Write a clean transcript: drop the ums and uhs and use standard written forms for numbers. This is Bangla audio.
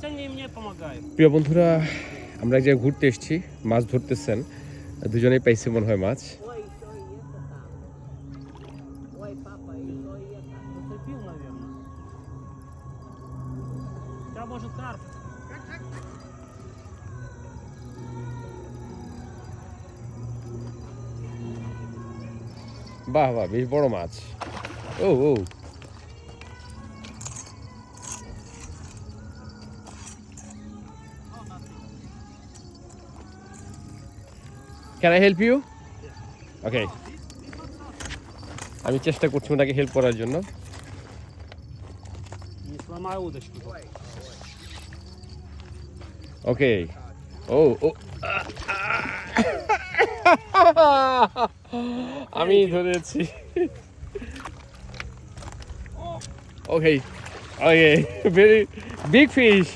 они мне помогают. প্রিয় বন্ধুরা, আমরা এক জায়গায় ঘুরতে এসেছি, মাছ ধরতেছেন, দুজনেই পাইছি মনে হয় মাছ। Зацепил, наверное. Да, может, карп. বাহ বাহ, বেশ বড় মাছ। ও ও, Can I help you? Okay. আমি চেষ্টা করছি ওনাকে হেল্প করার জন্য। Не сломай удочку. ওকে। ও ও, আমি ধরেছি। ওকে ওকে, ভেরি বিগ ফিশ।